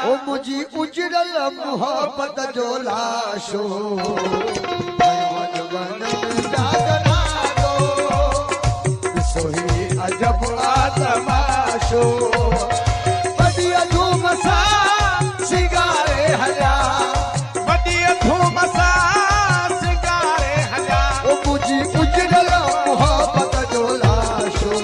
ओ मुझी उजड़ल मोहब्बत जो लाशो जागना दो सोही अजब आतमाशो बदिया धूम सा सिगारे हजा बदिया धूम सा सिगारे हजा ओ मुझी उजड़ल मोहब्बत जो लाशो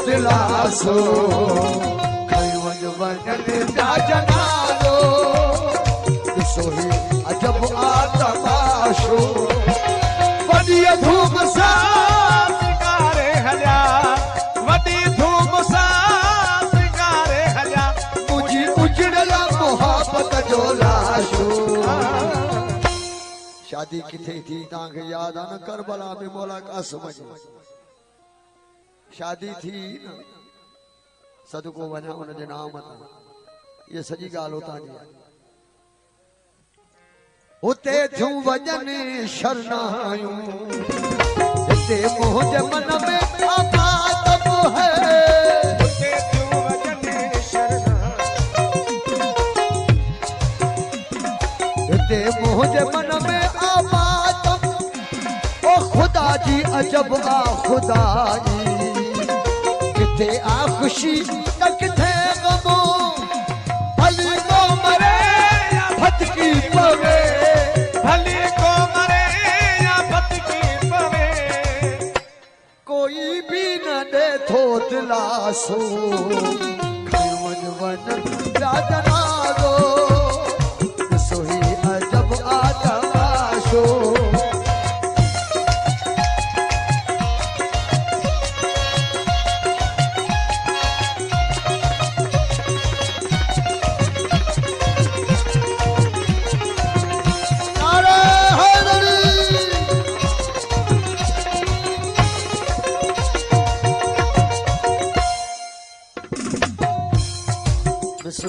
दिलासो खैवन वजन जाजना दो सोही अजब आतमाशो बदिया धूम सा सिगारे हजा वदी धूम सा सिगारे हजा मुझी उजड़ला मोहब्बत जो लाशो शादी किथे थी ताके याद आन करबला में मौला कासिम शादी थी न सदको वना उन जे नाम था ये सजी गाल होता जी उते थू वजन शरनायूं इते मोह जे मन में आबाद है उते थू वजन शरनायूं इते मोह जे मन में आबाद ओ खुदा जी अजब आ खुदाई किथे आ खुशी त किथे गमो भली को मरे या फटकी पवे भली को मरे या फटकी पवे कोई भी न दे थो दिलासो खैवन वन जागना दो सोही अजब आतमाशो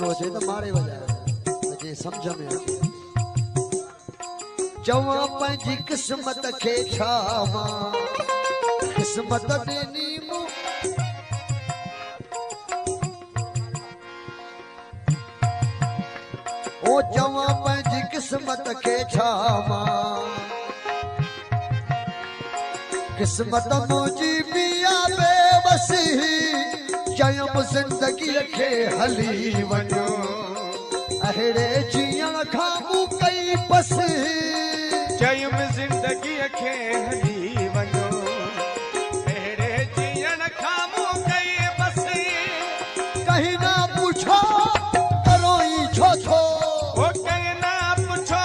रोजे तो मारे वजह मुझे समझ में जवा पंहिंजी किस्मत खे छावा किस्मत ॾिनी मूं ओ जवा पंहिंजी किस्मत खे छावा किस्मत मुंहिंजी बिया बेबसी चयम जिंदगी खे हली वञो अहिड़े जीअण खां मूं कई बस चयम जिंदगी खे हली वञो अहिड़े जीअण खां मूं कई बस कहीं ना पुछो तरोई छो थो ओ कहीं ना पुछो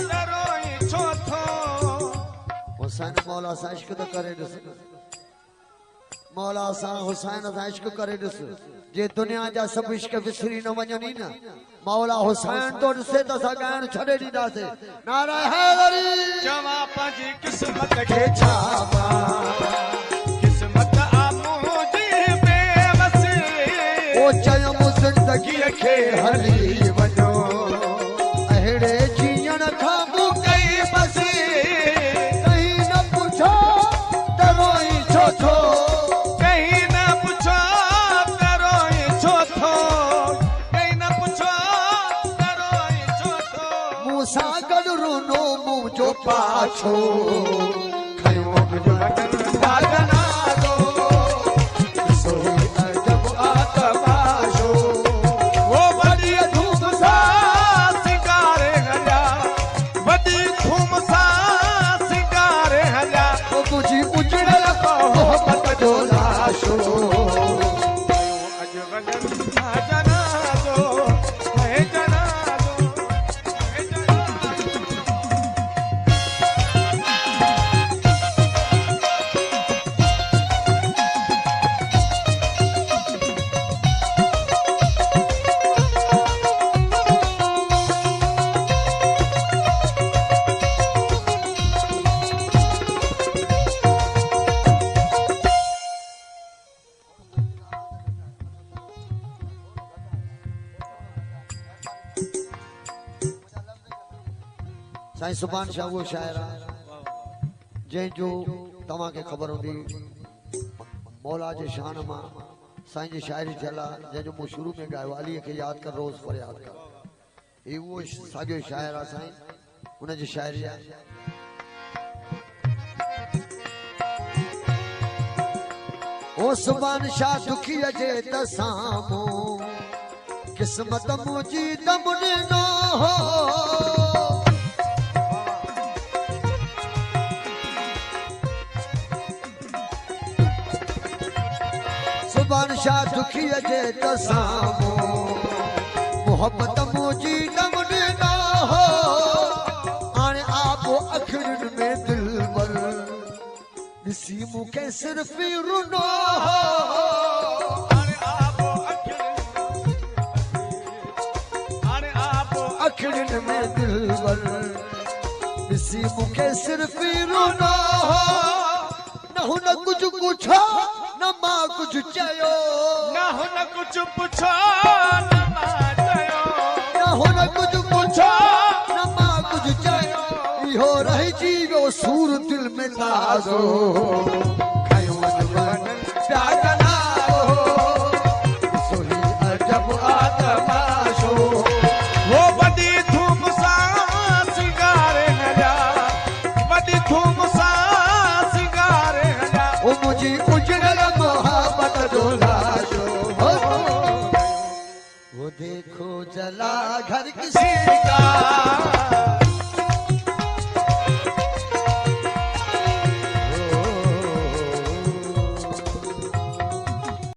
तरोई छो थो हुसैन मौला सां इश्क तो करे ॾिस मौला सां हुसैन सां इश्क करे ॾिस जे दुनिया जा सब इश्क विसरी न वञनी न मौला हुसैन तो ॾिसे त असां ॻाइण छॾे ॾींदासीं नारा हैदरी जवा पंहिंजी किस्मत खे के छावा किस्मत आ मुंहिंजी बेवसी ओ चयम जिंदगी खे हली वञो अहिड़े जीअण खां मूं कई बसी कहीं न पुछो त रोई छो थो कहीं न पुछो तरोई छो थो कहीं न पुछो जो पाछो खयो मुझो साजना दो सोई अजब आतमाशो वो वॾी धूम सां सिंगारे हलिया वॾी धूम सां सिंगारे हलिया वो मुझी उजड़ल मोहब्बत जो लाशो अॼु वञनि था जनाज़ो हे जनाज़ो हे जनाज़ो साईं सुभान शाह वो शायर जंहिंजो तव्हांखे ख़बर हूंदी मौला जे शान मां साईं जी शाइरी थियल आहे जंहिंजो मूं शुरू में ॻायो अलीअ खे यादि कर रोज़ फरियाद कर ही उहो साॻियो शाइर आहे साईं हुनजी शाइरी आहे ओ सुभान शाह दुखीअ जे त साम्हूं क़िस्मत मुंहिंजी दम ॾिनो हो सुभान शाह दुखीअ जे त साम्हूं मोहब्बत मुंहिंजी दम ॾिनो हो हाणे आबो अखियुनि में दिलबर ॾिसी मूंखे सिर्फ़ रुनो हो हाणे आबो अखियुनि में दिलबर ॾिसी मूंखे सिर्फ़ रुनो हो न हुन कुझु पुछो न मां कुझु चयो न हुन कुझु पुछो न मां चयो न हुन कुझु पुछो न मां कुझु चयो इहो रहिजी वियो सूर दिल में ताज़ो खयो वञनि पिया जनाज़ो सोही अजब आतमाशो वो वॾी धूम सां सिंगारे हलिया वॾी धूम सां सिंगारे हलिया वो मुझी उजड़ल मोहब्बत जो लाशो वो देखो जला घर किसी का